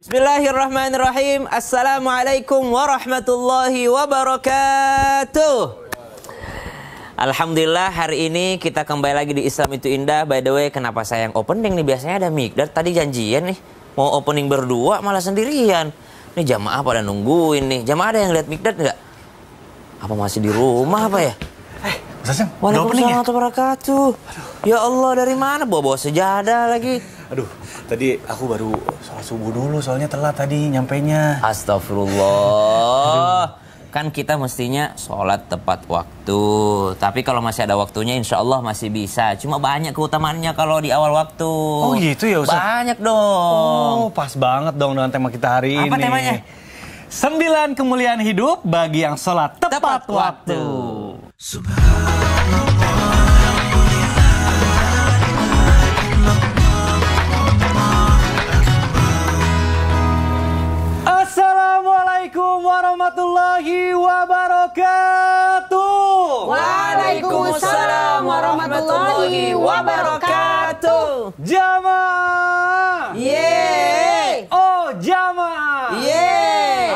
Bismillahirrahmanirrahim. Assalamualaikum warahmatullahi wabarakatuh. Alhamdulillah hari ini kita kembali lagi di Islam itu Indah. By the way, kenapa saya yang opening nih? Biasanya ada Mikdad, tadi janjian nih mau opening berdua malah sendirian. Ini jamaah pada nungguin nih. Jamaah ada yang lihat Mikdad nggak? Apa masih di rumah apa ya? Ustaz, Waalaikumsalam warahmatullahi wabarakatuh. Ya Allah, dari mana bawa-bawa sejadah lagi? Aduh, tadi aku baru sholat subuh dulu, soalnya telat tadi nyampainya. Astagfirullah. Kan kita mestinya sholat tepat waktu. Tapi kalau masih ada waktunya, insya Allah masih bisa. Cuma banyak keutamaannya kalau di awal waktu. Oh gitu ya Ustaz? Banyak dong. Oh, pas banget dong dengan tema kita hari ini. Apa temanya? 9 kemuliaan hidup bagi yang sholat tepat waktu. Assalamualaikum warahmatullahi wabarakatuh. Waalaikumsalam warahmatullahi wabarakatuh. Jamaah. Yeay. Oh, jamaah. Yeay.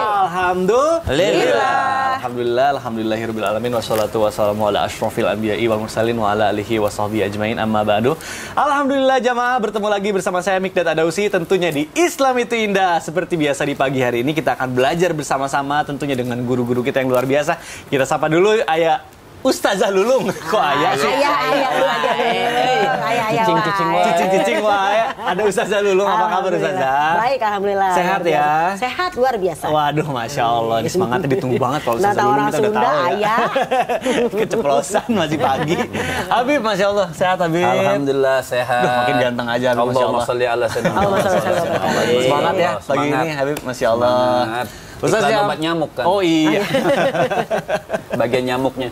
Alhamdulillahirabbil alamin wassalatu wassalamu ala asyrofil anbiya'i wal mursalin wa ala alihi washabbihi ajmain amma ba'du. Alhamdulillah jamaah, bertemu lagi bersama saya Mikdad Adausi tentunya di Islam itu Indah. Seperti biasa di pagi hari ini kita akan belajar bersama-sama tentunya dengan guru-guru kita yang luar biasa. Kita sapa dulu Ayah Ustazah Lulung. Kok ayah sih? Cicing wae. Ada Ustazah Lulung, apa kabar Ustazah? Baik, alhamdulillah. Sehat ya? Sehat luar biasa. Waduh, Masya Allah, ini semangatnya ditunggu banget kalau Ustazah Lulung kita udah tahu ya. Keceplosan masih pagi. Habib, Masya Allah, sehat Habib? Alhamdulillah sehat. Duh, makin ganteng aja Habib, Masya Allah. Semangat ya pagi ini Habib, Masya Allah. Ustaz ya, obat nyamuk kan? Oh iya. Bagian nyamuknya.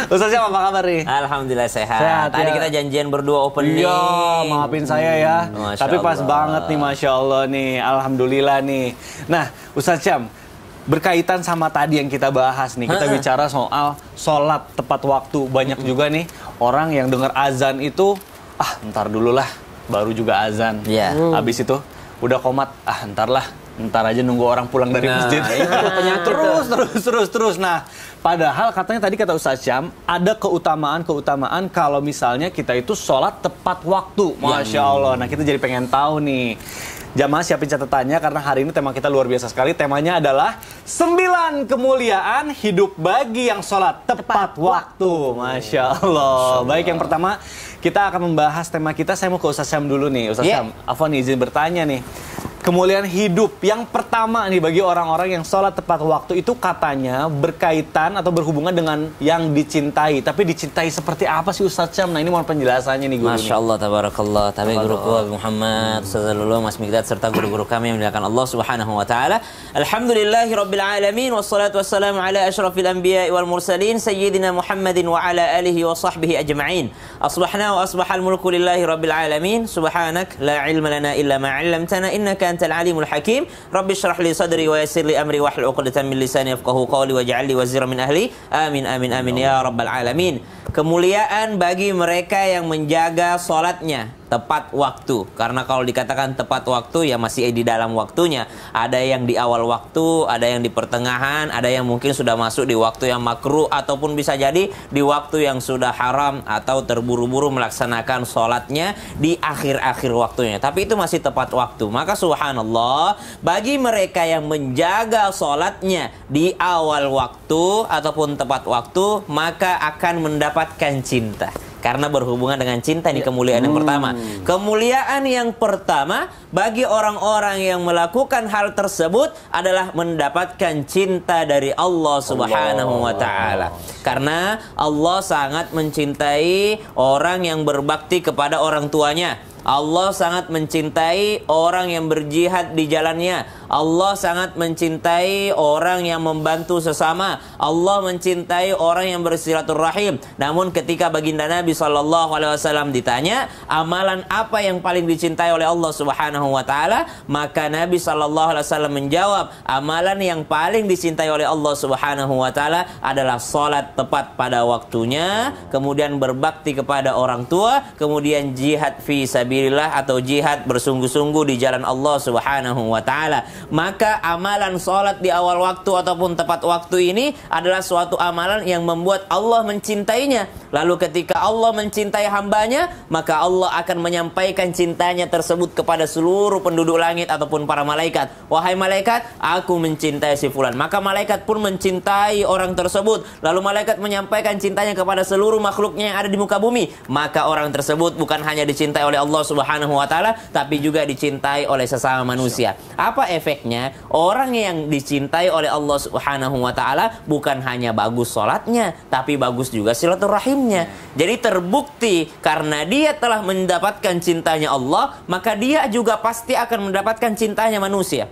Ustaz apa kabar nih? Alhamdulillah sehat. Tadi kita janjian berdua opening. Iya, maafin saya ya. Tapi pas banget nih, Masya Allah nih. Alhamdulillah nih. Nah, Ustaz Syam, berkaitan sama tadi yang kita bahas nih. Kita bicara soal sholat tepat waktu. Banyak juga nih orang yang dengar azan itu, ntar dulu lah, baru juga azan. Habis itu udah komat, ntar aja nunggu orang pulang dari masjid. Terus. Nah, padahal katanya tadi kata Ustaz Syam, ada keutamaan kalau misalnya kita itu sholat tepat waktu. Masya Allah. Nah, kita jadi pengen tahu nih. Jamaah siapin catatannya karena hari ini tema kita luar biasa sekali. Temanya adalah 9 kemuliaan hidup bagi yang sholat tepat waktu. Masya Allah. Baik, yang pertama kita akan membahas tema kita. Saya mau ke Ustaz Syam dulu nih. Ustaz Syam, Afwan izin bertanya nih. Kemuliaan hidup yang pertama nih bagi orang-orang yang sholat tepat waktu itu katanya berkaitan atau berhubungan dengan yang dicintai. Tapi dicintai seperti apa sih Ustaz Syam? Nah, ini mohon penjelasannya nih guru. Masya Allah, tabarakallah. Tapi guruku Abi Muhammad, Ustaz Lulung, Mas Mikdad, serta guru-guru kami yang dimuliakan Allah Subhanahu wa taala. Alhamdulillahi rabbil alamin wassalatu wassalamu ala asyrafil anbiya'i wal mursalin sayyidina Muhammadin wa ala alihi wa sahbihi ajma'in. Asbahna wa asbahal mulku lillahi rabbil alamin. Subhanak la ilma lana illa ma 'allamtana innaka antal alimul hakim. Rabbi shrah li sadri wa yassir li amri wahlul 'uqdatam min lisani yafqahu qawli waj'al li waziran min ahli. Amin amin amin ya rabbal alamin. Kemuliaan bagi mereka yang menjaga salatnya tepat waktu. Karena kalau dikatakan tepat waktu ya masih di dalam waktunya. Ada yang di awal waktu, ada yang di pertengahan, ada yang mungkin sudah masuk di waktu yang makruh ataupun bisa jadi di waktu yang sudah haram atau terburu-buru melaksanakan sholatnya di akhir-akhir waktunya. Tapi itu masih tepat waktu. Maka subhanallah, bagi mereka yang menjaga sholatnya di awal waktu ataupun tepat waktu, maka akan mendapatkan cinta. Karena berhubungan dengan cinta ini kemuliaan yang pertama. Kemuliaan yang pertama bagi orang-orang yang melakukan hal tersebut adalah mendapatkan cinta dari Allah Subhanahu wa taala. Karena Allah sangat mencintai orang yang berbakti kepada orang tuanya. Allah sangat mencintai orang yang berjihad di jalannya. Allah sangat mencintai orang yang membantu sesama. Allah mencintai orang yang bersilaturahim. Namun ketika baginda Nabi SAW ditanya, amalan apa yang paling dicintai oleh Allah Subhanahu wa taala? Maka Nabi SAW menjawab, amalan yang paling dicintai oleh Allah Subhanahu wa taala adalah salat tepat pada waktunya, kemudian berbakti kepada orang tua, kemudian jihad fi sabilillah. fisabilillah atau jihad bersungguh-sungguh di jalan Allah Subhanahu wa taala. Maka amalan salat di awal waktu ataupun tepat waktu ini adalah suatu amalan yang membuat Allah mencintainya. Lalu ketika Allah mencintai hambanya, maka Allah akan menyampaikan cintanya tersebut kepada seluruh penduduk langit ataupun para malaikat. Wahai malaikat, aku mencintai si fulan. Maka malaikat pun mencintai orang tersebut. Lalu malaikat menyampaikan cintanya kepada seluruh makhluknya yang ada di muka bumi. Maka orang tersebut bukan hanya dicintai oleh Allah Subhanahu wa taala, tapi juga dicintai oleh sesama manusia. Apa efeknya? Orang yang dicintai oleh Allah Subhanahu wa taala bukan hanya bagus salatnya, tapi bagus juga silaturahimnya. Jadi terbukti karena dia telah mendapatkan cintanya Allah, maka dia juga pasti akan mendapatkan cintanya manusia.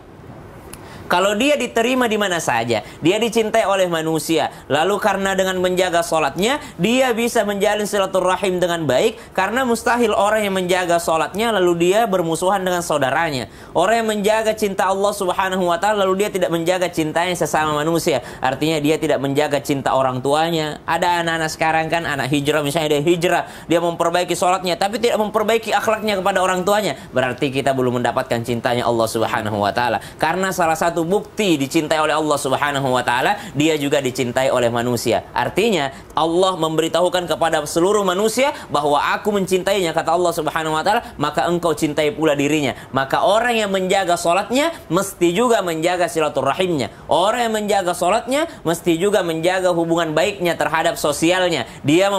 Kalau dia diterima di mana saja, dia dicintai oleh manusia. Lalu karena dengan menjaga sholatnya, dia bisa menjalin silaturahim dengan baik. Karena mustahil orang yang menjaga sholatnya, lalu dia bermusuhan dengan saudaranya. Orang yang menjaga cinta Allah Subhanahu wa ta'ala, lalu dia tidak menjaga cintanya sesama manusia. Artinya dia tidak menjaga cinta orang tuanya. Ada anak-anak sekarang kan, anak hijrah, misalnya dia hijrah, dia memperbaiki sholatnya, tapi tidak memperbaiki akhlaknya kepada orang tuanya. Berarti kita belum mendapatkan cintanya Allah Subhanahu wa ta'ala. Karena salah satu bukti dicintai oleh Allah Subhanahu wa taala, dia juga dicintai oleh manusia. Artinya Allah memberitahukan kepada seluruh manusia bahwa aku mencintainya, kata Allah Subhanahu wa taala, maka engkau cintai pula dirinya. Maka orang yang menjaga salatnya mesti juga menjaga silaturahimnya. Orang yang menjaga salatnya mesti juga menjaga hubungan baiknya terhadap sosialnya. Dia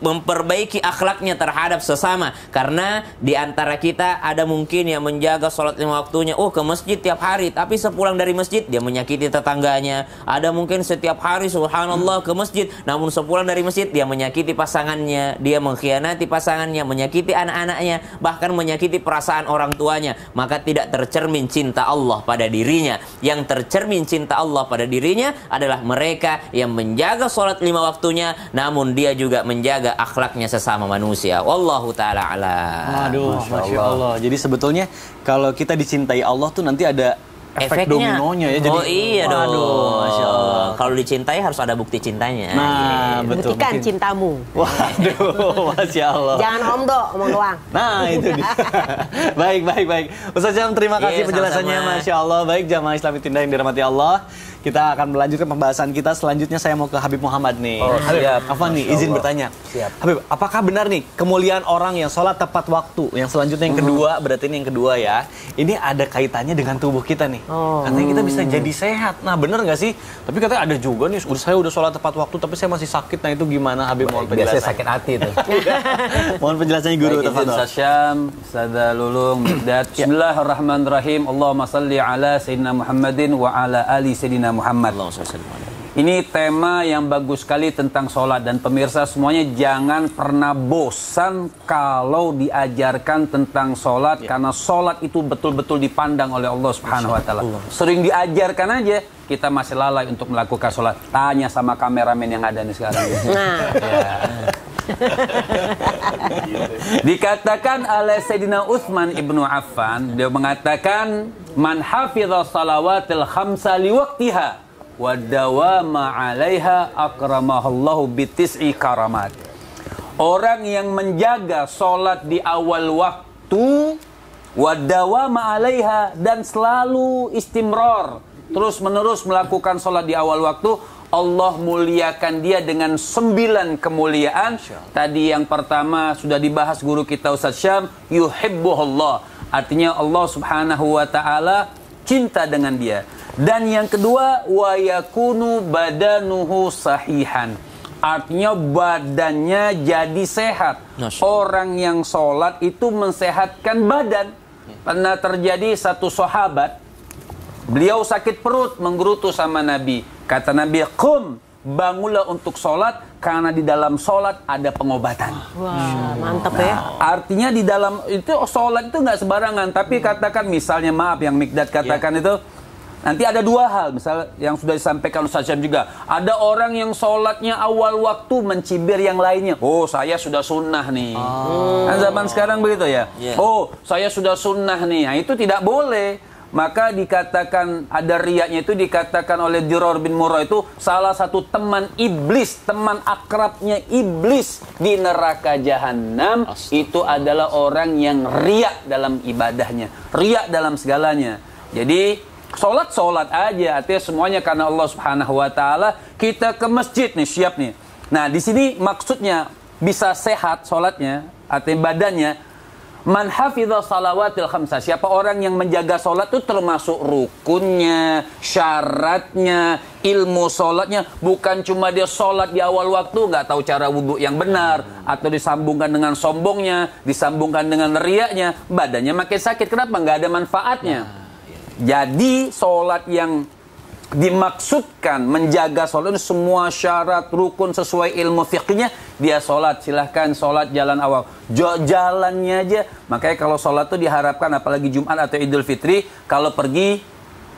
memperbaiki akhlaknya terhadap sesama. Karena di antara kita ada mungkin yang menjaga salat lima waktunya, ke masjid tiap hari, tapi sepulang dari masjid dia menyakiti tetangganya. Ada mungkin setiap hari subhanallah ke masjid, namun sepulang dari masjid dia menyakiti pasangannya, dia mengkhianati pasangannya, menyakiti anak-anaknya, bahkan menyakiti perasaan orang tuanya. Maka tidak tercermin cinta Allah pada dirinya. Yang tercermin cinta Allah pada dirinya adalah mereka yang menjaga sholat lima waktunya, namun dia juga menjaga akhlaknya sesama manusia. Wallahu ta'ala a'lam. Aduh, Masya Allah. Jadi sebetulnya kalau kita dicintai Allah tuh nanti ada efek dominonya ya. Jadi, iya dong. Masya Allah. Kalau dicintai harus ada bukti cintanya. Nah, betul. Buktikan cintamu. Waduh, Masya Allah. Jangan omdo, omong doang. Nah, itu dia. Baik. Ustaz Syam, terima kasih penjelasannya. Sama-sama. Masya Allah. Baik, jamaah Islami Tindak yang dirahmati Allah. Kita akan melanjutkan pembahasan kita. Selanjutnya saya mau ke Habib Muhammad nih. Habib, Afwan nih, izin bertanya. Siap. Habib, apakah benar nih kemuliaan orang yang sholat tepat waktu? Yang selanjutnya yang kedua, berarti ini yang kedua ya. Ini ada kaitannya dengan tubuh kita nih. Katanya kita bisa jadi sehat. Nah, benar nggak sih? Tapi katanya ada juga nih, saya udah sholat tepat waktu, tapi saya masih sakit. Nah, itu gimana Habib? Mohon penjelasan. Biasanya sakit hati tuh. Mohon penjelasannya guru. Ustaz Syam, Ustaz Lulung, Mikdad. Bismillahirrahmanirrahim. Allahumma salli ala Sayyidina Muhammadin wa ala ali Sayyidina Muhammad. Ini tema yang bagus sekali tentang sholat. Dan pemirsa semuanya jangan pernah bosan kalau diajarkan tentang sholat. Karena sholat itu betul-betul dipandang oleh Allah Subhanahu wa ta'ala. Sering diajarkan aja, kita masih lalai untuk melakukan sholat. Tanya sama kameramen yang ada nih sekarang. Dikatakan oleh Sayyidina Utsman ibnu Affan, dia mengatakan, man hafidha salawatil khamsa liwaktiha wa dawama 'alaiha akramahallahu bitis'i karamat. Orang yang menjaga salat di awal waktu wa dawama 'alaiha, dan selalu istimrar, terus menerus melakukan salat di awal waktu, Allah muliakan dia dengan 9 kemuliaan. Tadi yang pertama sudah dibahas guru kita Ustaz Syam, yuhibbuhullah. Artinya Allah Subhanahu wa ta'ala cinta dengan dia. Dan yang kedua, wa yakunu badanuhu sahihan. Artinya badannya jadi sehat. Orang yang sholat itu mensehatkan badan. Pernah terjadi satu sahabat, beliau sakit perut, menggerutu sama Nabi. Kata Nabi, qum, bangunlah untuk sholat, karena di dalam sholat ada pengobatan. Wah, mantap ya. Artinya di dalam itu sholat itu nggak sembarangan. Tapi katakan misalnya, maaf yang Mikdad katakan itu, nanti ada dua hal, misal yang sudah disampaikan Ustaz Syam juga. Ada orang yang sholatnya awal waktu mencibir yang lainnya. Oh, saya sudah sunnah nih. Kan zaman sekarang begitu ya. Oh, saya sudah sunnah nih. Nah, itu tidak boleh. maka dikatakan ada riyaknya itu dikatakan oleh Dirar bin Murrah itu salah satu teman iblis, teman akrabnya iblis di neraka jahanam itu adalah orang yang riyak dalam ibadahnya, riyak dalam segalanya. Jadi sholat aja, artinya semuanya karena Allah Subhanahu wa taala. Kita ke masjid nih, siap nih. Nah, di sini maksudnya bisa sehat sholatnya, artinya badannya. Man hafidha salawatil khamsah, siapa orang yang menjaga sholat itu termasuk rukunnya, syaratnya, ilmu sholatnya. Bukan cuma dia sholat di awal waktu nggak tahu cara wudhu yang benar, atau disambungkan dengan sombongnya, disambungkan dengan riyaknya, badannya makin sakit. Kenapa? Nggak ada manfaatnya. Jadi sholat yang dimaksudkan menjaga sholat semua syarat rukun sesuai ilmu fiqhnya, dia sholat. Silahkan sholat jalan awal, jalannya aja. Makanya kalau sholat tuh diharapkan, apalagi Jumat atau Idul Fitri, kalau pergi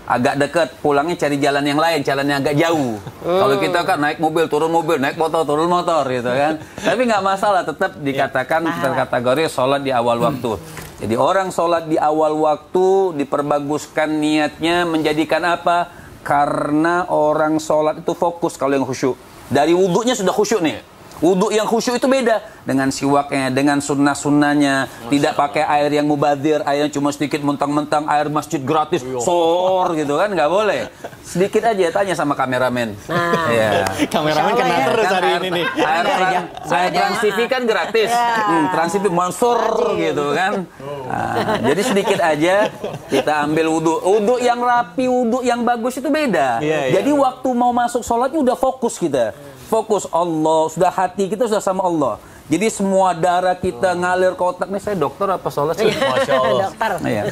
agak dekat, pulangnya cari jalan yang lain, jalan yang agak jauh. Kalau kita kan naik mobil, turun mobil, naik motor, turun motor gitu kan. Tapi nggak masalah, tetap dikatakan terkategori sholat di awal waktu. Jadi orang sholat di awal waktu diperbaguskan niatnya menjadikan apa? Karena orang sholat itu fokus kalau yang khusyuk. Dari wudhunya sudah khusyuk nih. Wudhu yang khusyuk itu beda dengan siwaknya, dengan sunnah-sunnahnya. Tidak pakai air yang mubadzir, air yang cuma sedikit mentang-mentang, air masjid gratis, sor gitu kan, nggak boleh. Sedikit aja, tanya sama kameramen. Nah, Ya. Kameramen kena terus hari ini nih. Air Trans TV kan gratis. Trans TV mansur gitu kan. Nah, jadi sedikit aja kita ambil wudhu. Wudhu yang rapi, wudhu yang bagus itu beda. Jadi waktu mau masuk sholatnya udah fokus kita. Fokus Allah, sudah hati kita sudah sama Allah. Jadi semua darah kita ngalir ke otak. Nih saya dokter apa sholat sih? Masya Allah. Dokter. Iya.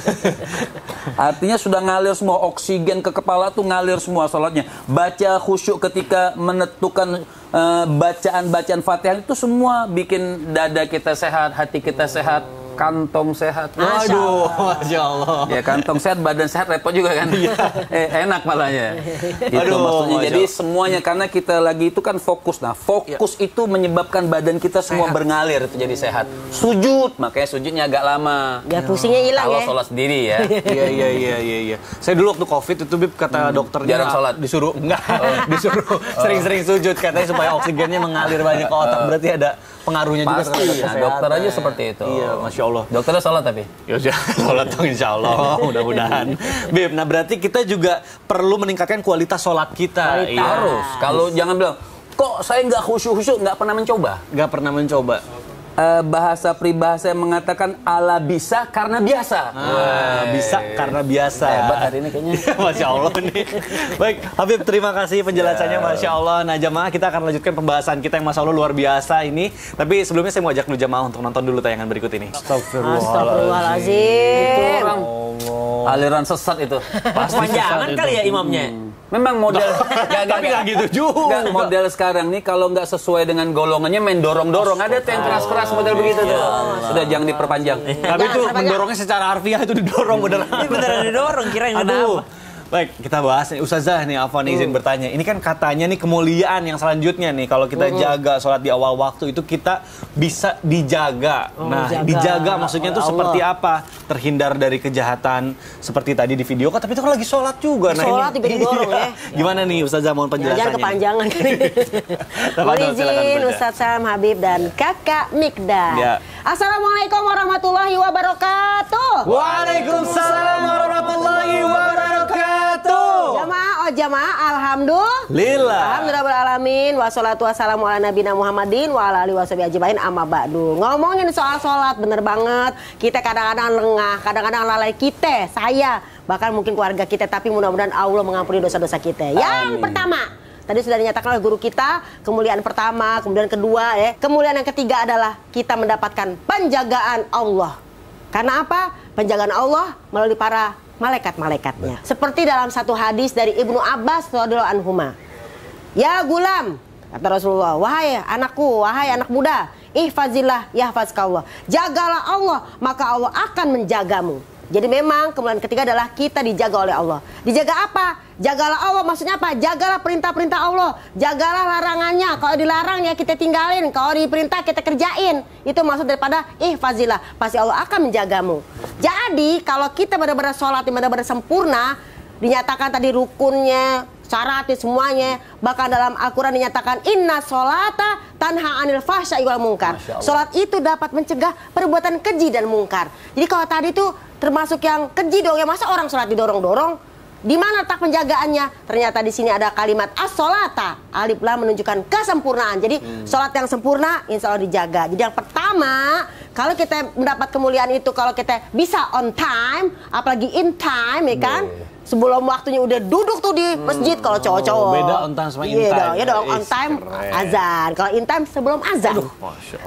Artinya sudah ngalir semua, oksigen ke kepala tuh ngalir semua sholatnya. Baca khusyuk ketika menentukan bacaan-bacaan Fatihah itu semua bikin dada kita sehat, hati kita sehat, kantong sehat. Waduh, Masya Allah. Ya kantong sehat, badan sehat, repot juga kan. Enak malahnya. Itu Aduh, maksudnya. Masya Jadi semuanya karena kita lagi itu kan fokus. Nah, fokus itu menyebabkan badan kita semua berngalir itu jadi sehat. Sujud, makanya sujudnya agak lama. Biar pusingnya hilang Kalau ya. sholat sendiri ya. Iya. Saya dulu waktu COVID itu Bib kata dokternya Jarang sholat. disuruh enggak, disuruh sering-sering sujud katanya supaya oksigennya mengalir banyak ke otak. Berarti ada pengaruhnya juga Pasti. Nah, dokter aja seperti itu. Iya, Masya Allah. Dokternya sholat tapi. Ya udah, sholat dong insya Allah, mudah-mudahan. Bib, nah berarti kita juga perlu meningkatkan kualitas sholat kita. Kualitas. Harus. Kalau jangan bilang, kok saya nggak khusyuk-khusyuk, nggak pernah mencoba. Nggak pernah mencoba. Bahasa peribahasa yang mengatakan ala bisa karena biasa. Bisa karena biasa. Hebat hari ini kayaknya. Masya Allah nih. Baik, Habib terima kasih penjelasannya, Masya Allah. Nah jamaah, kita akan lanjutkan pembahasan kita yang Masya Allah luar biasa ini. Tapi sebelumnya saya mau ajak dulu jamaah untuk nonton dulu tayangan berikut ini. Astagfirullahaladzim. Orang aliran sesat itu. Panjangan kali ya imamnya. Memang model Tapi nggak gitu juga. Nggak, model sekarang nih kalau nggak sesuai dengan golongannya main dorong-dorong. Ada tuh yang keras-keras model begitu tuh. Sudah jangan diperpanjang. Tapi itu mendorongnya secara harfiah itu didorong beneran. Ini beneran didorong, kirain Aduh. kenapa? Baik, kita bahas nih. Ustazah nih, Afwan izin bertanya. Ini kan katanya nih kemuliaan yang selanjutnya nih. Kalau kita jaga sholat di awal waktu itu kita bisa dijaga. Nah, dijaga maksudnya itu seperti apa? Terhindar dari kejahatan seperti tadi di video kan. Tapi itu kan lagi sholat juga. Sholat juga didorong ya. Gimana nih Ustazah mohon penjelasannya? Jangan kepanjangan. Mohon izin Ustadz Sam Habib dan Kakak Mikdad. Ya. Assalamualaikum warahmatullahi wabarakatuh. Waalaikumsalam warahmatullahi wabarakatuh. Jamaah, alhamdulillah. Alhamdulillahirrahmanirrahim. Wassalatu wassalamu ala nabiyina Muhammadin wa ala alihi washabihi ajmain amma ba'du. Ngomongin soal sholat, bener banget. Kita kadang-kadang lengah, kadang-kadang lalai kita, saya, bahkan mungkin keluarga kita. Tapi mudah-mudahan Allah mengampuni dosa-dosa kita. Yang pertama, tadi sudah dinyatakan oleh guru kita, kemuliaan pertama, kemudian kedua, kemuliaan yang ketiga adalah kita mendapatkan penjagaan Allah. Karena apa? Penjagaan Allah melalui para malaikat-malaikatnya. Seperti dalam satu hadis dari Ibnu Abbas radhiyallahu anhuma. Ya gulam, kata Rasulullah, wahai anakku, wahai anak muda, ihfazillah yahfazkallah. Jagalah Allah, maka Allah akan menjagamu. Jadi memang kemuliaan ketiga adalah kita dijaga oleh Allah. Dijaga apa? Jagalah Allah, maksudnya apa? Jagalah perintah-perintah Allah. Jagalah larangannya. Kalau dilarang ya kita tinggalin. Kalau diperintah kita kerjain. Itu maksud daripada ihfazillah. Pasti Allah akan menjagamu. Jadi kalau kita benar-benar sholat yang benar-benar sempurna, dinyatakan tadi rukunnya, syaratnya semuanya, bahkan dalam Al-Quran dinyatakan inna sholata tanha anil fahsya'i wal munkar. Sholat itu dapat mencegah perbuatan keji dan mungkar. Jadi kalau tadi itu termasuk yang keji dong ya, masa orang sholat didorong-dorong? Di mana tak penjagaannya? Ternyata di sini ada kalimat as-sholata, alif lam menunjukkan kesempurnaan. Jadi sholat yang sempurna insya Allah dijaga. Jadi yang pertama, kalau kita mendapat kemuliaan itu, kalau kita bisa on time, apalagi in time ya kan, sebelum waktunya udah duduk tuh di masjid kalau cowok-cowok. Beda on time sama in time. Iya dong, on time azan. Kalau in time sebelum azan.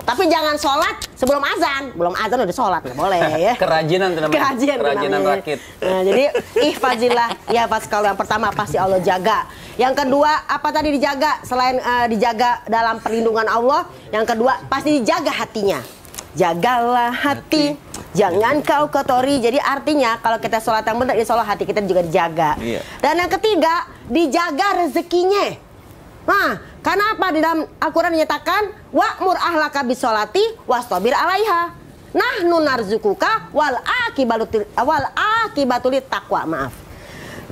Tapi jangan sholat sebelum azan. Belum azan udah sholat, nggak boleh ya. Kerajinan itu namanya. Kerajinan namanya. rakit. Nah, jadi ihfazillah, ya pas kalau yang pertama pasti Allah jaga. Yang kedua apa tadi dijaga? Selain dijaga dalam perlindungan Allah, yang kedua pasti dijaga hatinya. Jagalah hati, jangan kau kotori. Jadi artinya kalau kita sholat yang benar, insya Allah hati kita juga dijaga. Dan yang ketiga, dijaga rezekinya. Nah, karena apa? Di dalam Al-Quran dinyatakan wa'mur ahlaka bisolati wastabir alaiha. Nahnu narzukuka wal akibatul taqwa. Maaf.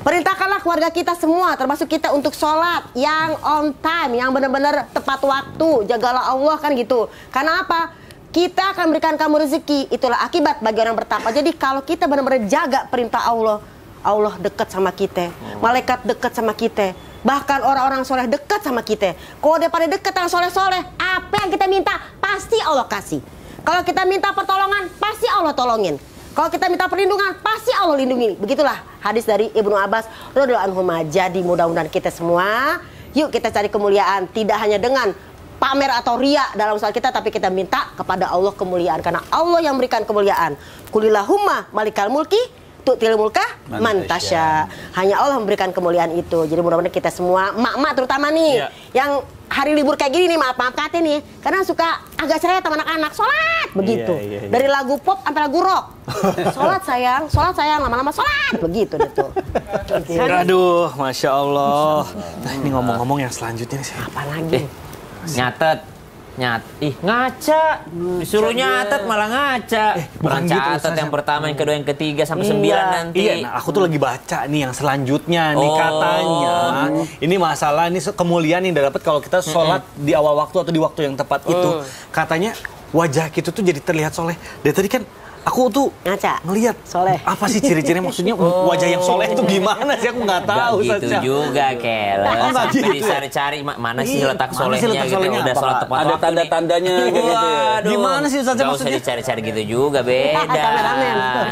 Perintahkanlah keluarga kita semua, termasuk kita untuk sholat yang on time, yang benar-benar tepat waktu. Jagalah Allah kan gitu. Karena apa? Kita akan berikan kamu rezeki. Itulah akibat bagi orang bertakwa. Jadi kalau kita benar-benar jaga perintah Allah, Allah dekat sama kita, malaikat dekat sama kita, bahkan orang-orang soleh dekat sama kita. Kalau dia pada dekat dengan soleh-soleh, apa yang kita minta pasti Allah kasih. Kalau kita minta pertolongan, pasti Allah tolongin. Kalau kita minta perlindungan, pasti Allah lindungi. Begitulah hadis dari Ibnu Abbas radhiyallahu anhu. Jadi mudah-mudahan kita semua, yuk kita cari kemuliaan, tidak hanya dengan pamer atau ria dalam sholat kita, tapi kita minta kepada Allah kemuliaan, karena Allah yang memberikan kemuliaan. Kulillahumma malikal mulki tu'til mulka man tasya. Hanya Allah memberikan kemuliaan itu. Jadi mudah-mudahan kita semua, mak-mak terutama nih, yang hari libur kayak gini nih, maaf-maaf kata nih, karena suka agak cerai sama anak-anak, sholat begitu. Dari lagu pop sampai lagu rock. Sholat sayang, lama-lama sholat begitu deh tuh. Aduh, Masya Allah. Nah, ini ngomong-ngomong yang selanjutnya nih. Apa lagi? Ngaca. Disuruh nyatet malah ngaca. Bukan gitu, catat yang pertama, yang kedua, yang ketiga sampai 9 nanti. Iya, nah aku tuh lagi baca nih yang selanjutnya nih, katanya ini masalah ini kemuliaan yang dapat kalau kita sholat di awal waktu atau di waktu yang tepat itu. Katanya wajah kita tuh jadi terlihat soleh. Dari tadi kan aku tuh ngaca ngelihat soleh. Apa sih ciri-cirinya, maksudnya wajah yang soleh itu gimana sih, aku nggak tahu. Gak gitu juga, Kel. Sampai dicari-cari mana sih letak solehnya gitu. Udah sholat tepat ada waktu tanda-tandanya gitu ya. Gimana sih Ustaz? Gak usah dicari-cari gitu juga, beda.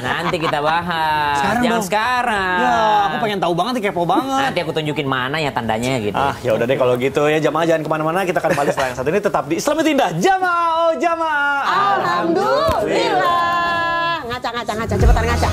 Nanti kita bahas. Jangan sekarang. Ya, aku pengen tahu banget, kepo banget. Nanti aku tunjukin mana ya tandanya gitu. Ya udah deh kalau gitu ya, jamaah jangan kemana-mana. Kita akan balik setelah yang satu ini, tetap di Islam itu Indah. Jamaah, oh jamaah. Alhamdulillah. Ngaca, cepetan ngaca.